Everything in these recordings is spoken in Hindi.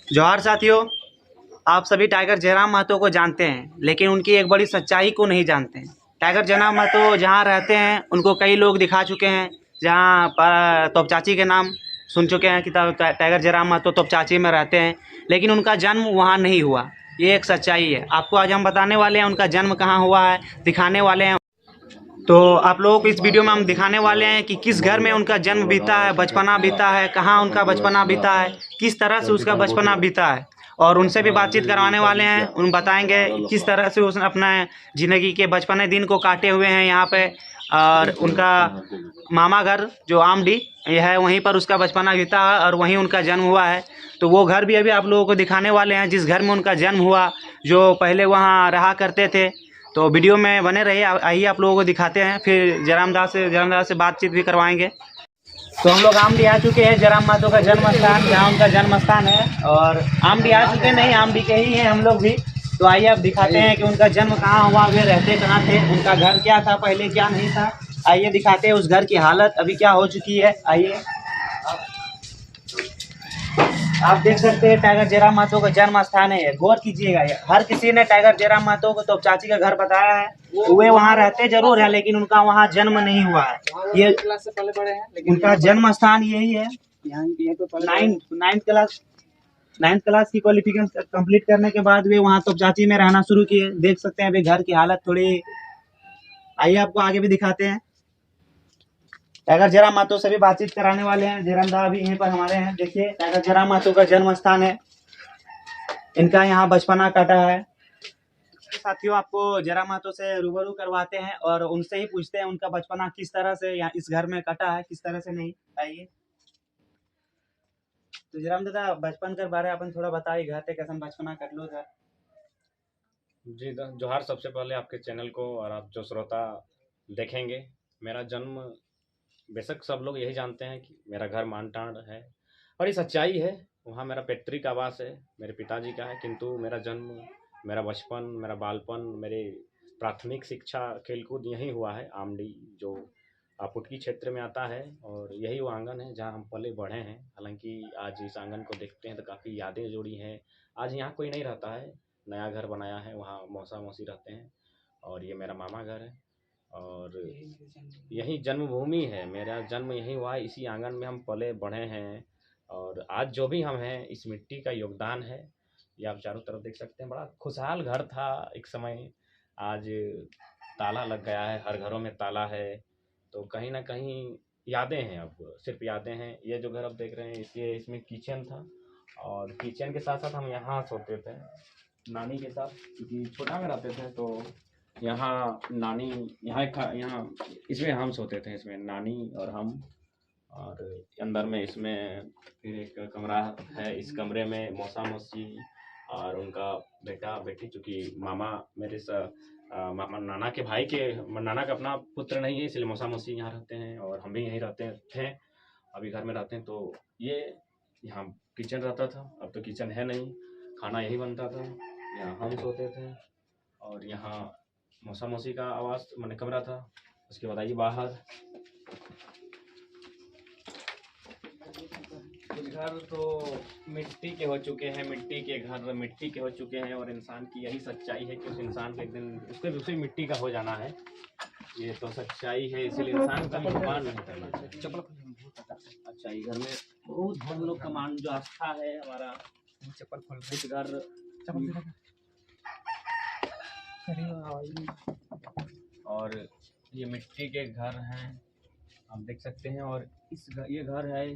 जोहार साथियों, आप सभी टाइगर जयराम महतो को जानते हैं, लेकिन उनकी एक बड़ी सच्चाई को नहीं जानते हैं। टाइगर जयराम महतो जहाँ रहते हैं उनको कई लोग दिखा चुके हैं। जहाँ पर तोपचाची के नाम सुन चुके हैं कि टाइगर जयराम महतो तोपचाची में रहते हैं, लेकिन उनका जन्म वहाँ नहीं हुआ। ये एक सच्चाई है। आपको आज हम बताने वाले हैं उनका जन्म कहाँ हुआ है, दिखाने वाले हैं। तो आप लोगों को इस वीडियो में हम दिखाने वाले हैं कि किस घर में उनका जन्म बीता है, बचपना बीता है, कहाँ उनका बचपना बीता है, किस तरह से उसका बचपना बीता है। और उनसे भी बातचीत करवाने वाले हैं। उन बताएंगे किस तरह से उसने अपना ज़िंदगी के बचपने दिन को काटे हुए हैं यहाँ पे। और उनका मामा घर जो आमडी यह है, वहीं पर उसका बचपना बीता है और वहीं उनका जन्म हुआ है। तो वो घर भी अभी आप लोगों को दिखाने वाले हैं, जिस घर में उनका जन्म हुआ, जो पहले वहाँ रहा करते थे। तो वीडियो में बने रहिए। आइए आप लोगों को दिखाते हैं, फिर जयराम दास से बातचीत भी करवाएंगे। तो हम लोग आमडी आ चुके हैं, जयराम महतो का जन्म स्थान, जहाँ उनका जन्म स्थान है। और आमडी आ चुके नहीं, आमडी के ही हैं हम लोग भी। तो आइए आप दिखाते हैं कि उनका जन्म कहाँ हुआ, वे रहते कहाँ थे, उनका घर क्या था पहले, क्या नहीं था। आइए दिखाते हैं उस घर की हालत अभी क्या हो चुकी है। आइए आप देख सकते हैं टाइगर जयराम महतो का जन्म स्थान है। गौर कीजिएगा, हर किसी ने टाइगर जयराम महतो को तोपचाची का घर बताया है। वे वहाँ रहते जरूर है, लेकिन उनका वहाँ जन्म नहीं हुआ है। ये क्लास से पहले पढ़े हैं, लेकिन उनका जन्म स्थान यही है। नाइन्थ क्लास की क्वालिफिकेशन कंप्लीट करने के बाद वे वहाँ तोपचाची में रहना शुरू किए। देख सकते हैं अभी घर की हालत थोड़ी। आइए आपको आगे भी दिखाते हैं। टाइगर जयराम महतो से भी बातचीत कराने वाले हैं। जयराम दा भी यहीं पर हमारे हैं। देखिए टाइगर जयराम महतो का जन्म स्थान है, इनका यहाँ बचपना काटा है। साथियों, आपको जयराम महतो से रूबरू करवाते हैं और उनसे ही पूछते हैं उनका बचपना किस तरह से यहाँ इस घर में कटा है, किस तरह से नहीं। आइए। तो जयराम दादा, बचपन के बारे अपन थोड़ा बताइए, घर पे कैसे बचपना कट लो घर। जी जोहार सबसे पहले आपके चैनल को और आप जो श्रोता देखेंगे। मेरा जन्म बेशक सब लोग यही जानते हैं कि मेरा घर मानटांड है, और ये सच्चाई है। वहाँ मेरा पैतृक आवास है, मेरे पिताजी का है, किंतु मेरा जन्म, मेरा बचपन, मेरा बालपन, मेरी प्राथमिक शिक्षा खेलकूद यहीं हुआ है। आमडी जो आपुटकी क्षेत्र में आता है, और यही वो आंगन है जहाँ हम पले बढ़े हैं। हालांकि आज इस आंगन को देखते हैं तो काफ़ी यादें जुड़ी हैं। आज यहाँ कोई नहीं रहता है, नया घर बनाया है, वहाँ मौसा मौसी रहते हैं, और ये मेरा मामा घर है। और यही जन्मभूमि है, मेरा जन्म यहीं हुआ है, इसी आंगन में हम पले बढ़े हैं। और आज जो भी हम हैं, इस मिट्टी का योगदान है। ये आप चारों तरफ देख सकते हैं, बड़ा खुशहाल घर था एक समय। आज ताला लग गया है, हर घरों में ताला है। तो कहीं ना कहीं यादें हैं, अब सिर्फ यादें हैं। ये जो घर आप देख रहे हैं, इसमें किचन था, और किचन के साथ साथ हम यहाँ सोते थे नानी के साथ, क्योंकि छोटा में रहते थे। तो यहाँ नानी, यहाँ इसमें हम सोते थे, इसमें नानी और हम। और अंदर में इसमें फिर एक कमरा है, इस कमरे में मौसा मौसी और उनका बेटा बेटी, चूँकि मामा मेरे मामा नाना के भाई के, नाना का अपना पुत्र नहीं है, इसलिए मौसा मौसी यहाँ रहते हैं, और हम भी यहीं रहते थे, अभी घर में रहते हैं। तो ये यहाँ किचन रहता था, अब तो किचन है नहीं, खाना यही बनता था, यहाँ हम सोते थे। और यहाँ मौसा मौसी का आवास मैंने कमरा था। उसके बाद आइए बाहर। कुछ घर तो मिट्टी के हो चुके हैं, मिट्टी के घर मिट्टी के हो चुके हैं, और इंसान की यही सच्चाई है कि उस इंसान को एक दिन उसको दूसरी मिट्टी का हो जाना है। ये तो सच्चाई है, इसीलिए इंसान का भी गुमान नहीं करना चाहिए। अच्छा, ये घर में बहुत हम लोग का मान जो आस्था है हमारा, चप्पल खोल इस घर, और ये मिट्टी के घर हैं, आप देख सकते हैं। और ये घर है,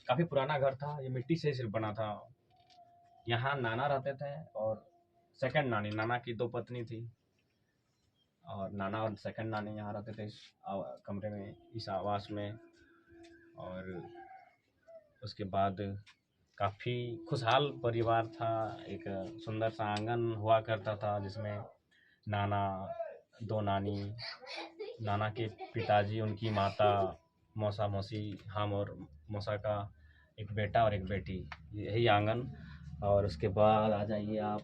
काफ़ी पुराना घर था, ये मिट्टी से सिर्फ बना था। यहाँ नाना रहते थे, और सेकंड नानी, नाना की दो पत्नी थी, और नाना और सेकंड नानी यहाँ रहते थे इस कमरे में, इस आवास में। और उसके बाद काफ़ी खुशहाल परिवार था, एक सुंदर सा आंगन हुआ करता था, जिसमें नाना, दो नानी, नाना के पिताजी, उनकी माता, मौसा मौसी, हम, और मौसा का एक बेटा और एक बेटी, यही आंगन। और उसके बाद आ जाइए आप,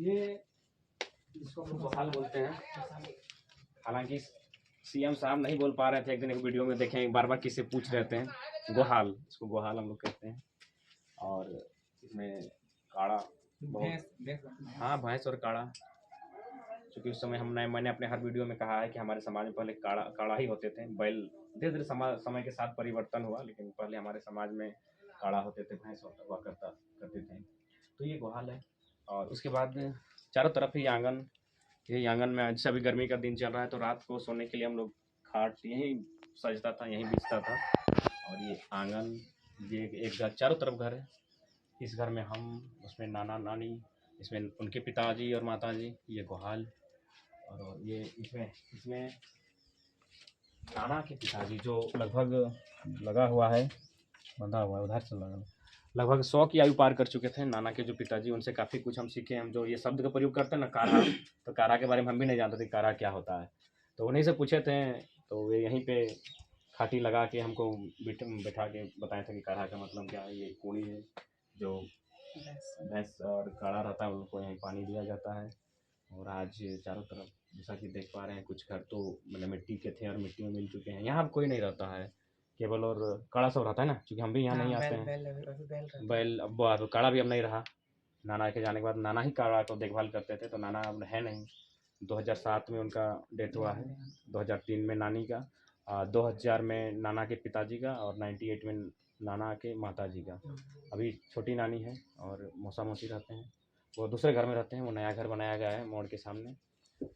ये जिसको हम गोहाल बोलते हैं। हालांकि सीएम साहब नहीं बोल पा रहे थे, एक दिन एक वीडियो में देखें, बार बार किससे पूछ रहे थे, गोहाल, इसको गोहाल हम लोग कहते हैं। हाँ, भैंस और काढ़ा, क्योंकि उस समय मैंने अपने हर वीडियो में कहा है कि हमारे समाज में पहले काढ़ा काढ़ा ही होते थे। बैल धीरे धीरे समय के साथ परिवर्तन हुआ, लेकिन पहले हमारे समाज में काढ़ा होते थे, भैंस हुआ करते थे। तो ये गुहाल है। और उसके बाद चारों तरफ ही आंगन, यही आंगन में जैसे अभी गर्मी का दिन चल रहा है तो रात को सोने के लिए हम लोग खाट यहीं सजता था, यहीं बिछता था। और ये आंगन, ये एक घर, चारों तरफ घर है। इस घर में हम, उसमें नाना नानी, इसमें उनके पिताजी और माताजी, ये गुहाल। और ये इसमें इसमें नाना के पिताजी जो लगभग लगा हुआ है, बंधा हुआ है, उधर से लगा, लगभग 100 की आयु पार कर चुके थे नाना के जो पिताजी। उनसे काफ़ी कुछ हम सीखे। हम जो ये शब्द का प्रयोग करते हैं ना, काढ़ा, तो काढ़ा के बारे में हम भी नहीं जानते थे काढ़ा क्या होता है। तो उन्हीं से पूछे थे, तो वे यहीं पे खाटी लगा के हमको बैठा के बताए थे कि काढ़ा का मतलब क्या है। ये कूड़ी है जो भैंस और काढ़ा रहता है, उनको यहीं पानी दिया जाता है। और आज चारों तरफ जैसा कि देख पा रहे हैं, कुछ घर तो मतलब मिट्टी के थे और मिट्टी में मिल चुके हैं। यहाँ अब कोई नहीं रहता है, केवल और काढ़ा सब रहता है ना, क्योंकि हम भी यहाँ नहीं आते हैं। बैल अब काढ़ा भी अब नहीं रहा। नाना के जाने के बाद नाना ही काढ़ा को देखभाल करते थे, तो नाना अब है नहीं। 2007 में उनका डेथ हुआ है, 2003 में नानी का, 2000 में नाना के पिताजी का, और 98 में नाना के माताजी का। अभी छोटी नानी है और मौसा मौसी रहते हैं, वो दूसरे घर में रहते हैं। वो नया घर बनाया गया है मोड़ के सामने।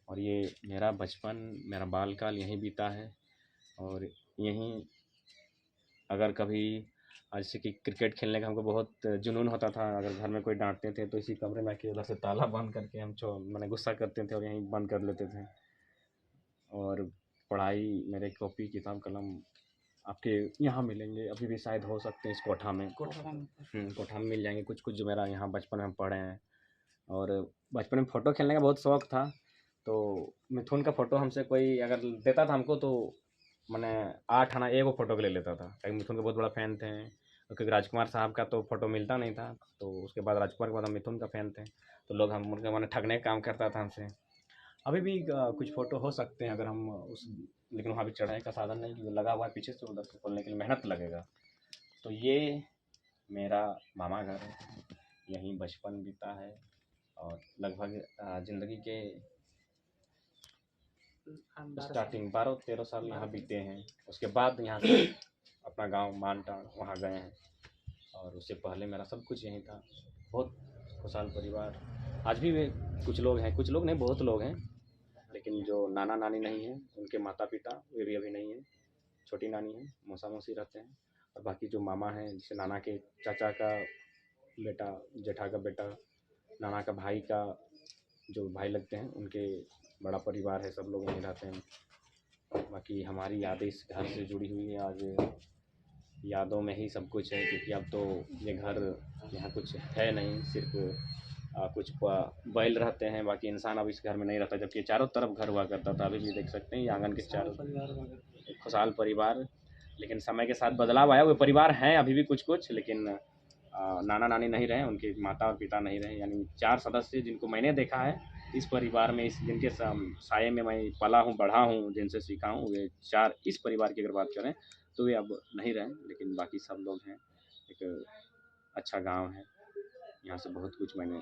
और ये मेरा बचपन, मेरा बालकाल यहीं बीता है। और यहीं अगर कभी जैसे कि क्रिकेट खेलने का हमको बहुत जुनून होता था, अगर घर में कोई डांटते थे तो इसी कमरे में आके उधर से ताला बंद करके हम मैंने गुस्सा करते थे और यहीं बंद कर लेते थे। और पढ़ाई, मेरे कॉपी किताब कलम आपके यहाँ मिलेंगे, अभी भी शायद हो सकते हैं इस कोठा में कोठा में मिल जाएंगे कुछ कुछ जो मेरा यहाँ बचपन में पढ़े हैं। और बचपन में फ़ोटो खेलने का बहुत शौक़ था, तो मिथुन का फ़ोटो हमसे कोई अगर देता था हमको, तो मैंने 8 आना एगो फ़ोटो के ले लेता था, क्योंकि मिथुन के बहुत बड़ा फ़ैन थे। क्योंकि राजकुमार साहब का तो फ़ोटो मिलता नहीं था, तो उसके बाद राजकुमार के बाद हम मिथुन का फ़ैन थे, तो लोग हम उनके मैंने ठगने का काम करता था हमसे। अभी भी कुछ फ़ोटो हो सकते हैं अगर हम उस, लेकिन वहाँ भी चढ़ाई का साधन नहीं, क्योंकि लगा हुआ है पीछे से, उधर से खोलने के लिए मेहनत लगेगा। तो ये मेरा मामा घर है, यहीं बचपन बीता है। और लगभग ज़िंदगी के स्टार्टिंग 12-13 साल यहाँ बीते हैं। उसके बाद यहाँ से अपना गांव मानटाण वहाँ गए हैं। और उससे पहले मेरा सब कुछ यहीं था। बहुत खुशहाल परिवार। आज भी वे कुछ लोग हैं, कुछ लोग नहीं, बहुत लोग हैं, लेकिन जो नाना नानी नहीं हैं, उनके माता पिता वे भी अभी नहीं हैं। छोटी नानी है, मौसा मौसी रहते हैं। और बाकी जो मामा हैं, जैसे नाना के चाचा का बेटा, जेठा का बेटा, नाना का भाई का जो भाई लगते हैं, उनके बड़ा परिवार है, सब लोग यहीं रहते हैं। बाकी हमारी यादें इस घर से जुड़ी हुई है। आज यादों में ही सब कुछ है, क्योंकि अब तो ये घर यहाँ कुछ है नहीं, सिर्फ कुछ बैल रहते हैं, बाकी इंसान अब इस घर में नहीं रहता। जबकि चारों तरफ घर हुआ करता था, अभी भी देख सकते हैं ये आंगन के चारों, एक खुशहाल परिवार। लेकिन समय के साथ बदलाव आया, वो परिवार हैं अभी भी कुछ कुछ, लेकिन नाना नानी नहीं रहे, उनके माता और पिता नहीं रहे। यानी 4 सदस्य जिनको मैंने देखा है इस परिवार में, इस जिनके साये में मैं पला हूँ, बढ़ा हूँ, जिनसे सीखा हूँ, वे 4 इस परिवार की अगर बात करें तो वे अब नहीं रहे, लेकिन बाकी सब लोग हैं। एक अच्छा गांव है, यहाँ से बहुत कुछ मैंने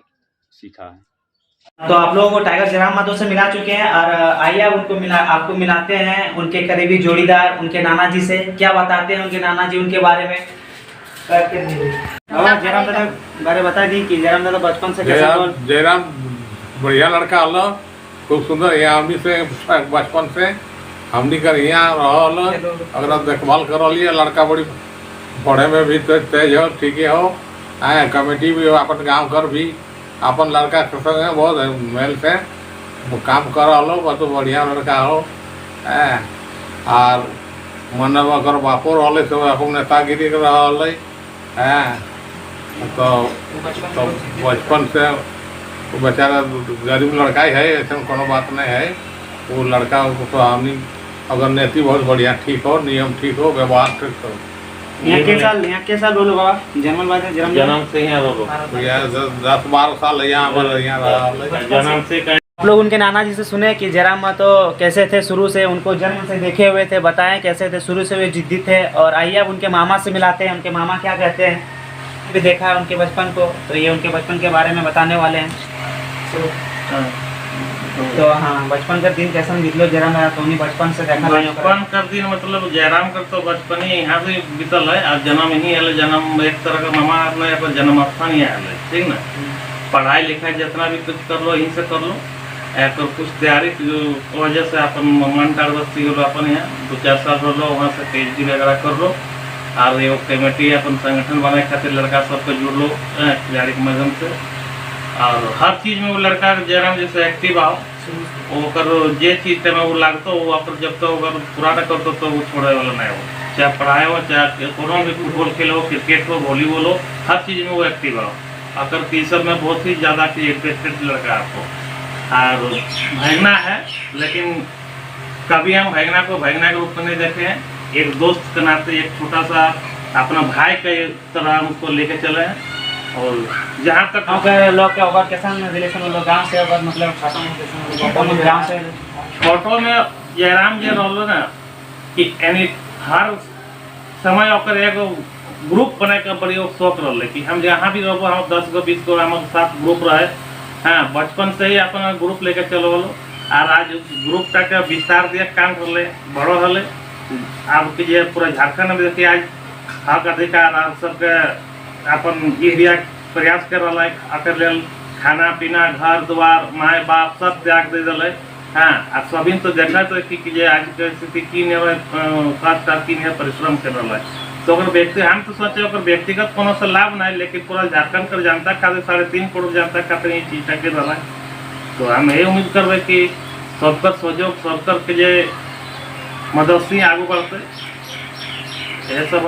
सीखा है। तो आप लोगों को टाइगर जयराम मातो से मिला चुके हैं, और आइए आपको मिलाते हैं उनके करीबी जोड़ीदार, उनके नाना जी से। क्या बताते हैं उनके नाना जी उनके बारे में। और जयराम दादा बारे बता दी कि जयराम दादा बचपन से कैसे। जयराम बढ़िया लड़का हल, खूब सुंदर। यहाँ हमनी से बचपन से हमनी कर यहाँ रहल, अगर देखभाल कर लिए। लड़का बड़ी पढ़े में भी तेज हो, ठीक हो। कमेटी भी अपन गांव घर भी अपन लड़का के संगे बहुत मेल से काम कर रहा, बहुत बढ़िया लड़का हो। और मन अगर बापो रहा तो नेतागिरी रहा है। तो बचपन से वो बेचारा गरीब लड़का ही है, ऐसा कोनो बात नहीं है। वो लड़का तो हमनी अगर नीति बहुत बढ़िया ठीक हो, नियम ठीक हो, व्यवहार ठीक हो। यहाँ के साल बोलो बाबा, जन्म से यहाँ बोलो, 10-12 साल यहाँ जन्म से। आप लोग उनके नाना जी से सुने कि जयराम मातो कैसे थे, शुरू से उनको जन्म से देखे हुए थे, बताएं कैसे थे, शुरू से वे जिद्दी थे। और आइए अब उनके मामा से मिलाते हैं, उनके मामा क्या कहते हैं। भी देखा है उनके बचपन को, तो ये उनके बचपन के बारे में बताने वाले हैं। हाँ। तो हाँ बचपन का दिन कैसा बीतलो जरा मैं तो बचपन से देखा नहीं ओकरा। बचपन कर दिन मतलब जयराम कर तो बचपन ही यहाँ से बीतल है और जन्म ही है, जन्म एक तरह का मामा अपना अपन जन्म स्थान ही है, ठीक ना। पढ़ाई लिखाई जितना भी कुछ कर लो यहीं से कर लो, तो कुछ तैयारी की वजह से अपन मानटाड़ बस्ती हो अपन यहाँ 2-4 साल रह लो, वहाँ से PhD वगैरह कर लो और एगो कमेटी अपन संगठन बनाए खातिर लड़का सबको जुड़ लो खिलाड़ी के माध्यम से। और हर चीज़ में वो लड़का जयराम जैसे एक्टिव आओ, वो कर जे चीज़ में वो लागतो वो अपन जब तक अगर पूरा न करतो तो वो छोड़े वाला नहीं हो, चाहे पढ़ाई हो चाहे कोनो भी फुटबॉल खेलो, क्रिकेट हो, वॉलीबॉल हो, हर चीज़ में वो एक्टिव आओ। अगर तीसर में बहुत ही ज़्यादा इंटरेस्टेड लड़का आपको। और भगना है लेकिन कभी हम भगना के रूप में नहीं देखे हैं, एक दोस्त के नाते एक छोटा सा अपना भाई के तरह हम उसको लेके चले हैं। और जहाँ तक गाँव के लोग के ओकर कैसा रिलेशन लोग गाँव से ओकर मतलब गाँव से फोटो में जयराम जी रहलो ना कि यानी हर समय ओकर एगो ग्रुप बनाए के बड़ी शौक रहे कि हम जहाँ भी रहो हम 10 गो 20 गो हमारे साथ ग्रुप रहे। हाँ बचपन से ही अपन ग्रुप लेके चलो बोलो और आज उस ग्रुप का विस्तार दिया काम रहे बड़ो रहे। अब के जे पूरा झारखंड में देखिए आज हक अधिकार सबके अपन ये दिया प्रयास कर रहा है, आकर लेल खाना पीना घर द्वार माए बाप सब त्याग दे दिले। हाँ आ सभी तो देखा तो कि जे आज के स्थिति की परिश्रम कर रहा है। तो अगर व्यक्ति हम तो सोचे अगर व्यक्तिगत कोनो से लाभ नहीं, लेकिन पूरा झारखंड कर जनता खातिर 3.5 करोड़ जनता खातिर ये चीज कर रहा है। तो हम ये उम्मीद करबे कि सबकर सहयोग सबकर के जे मदद से आगू बढ़ते। ये सब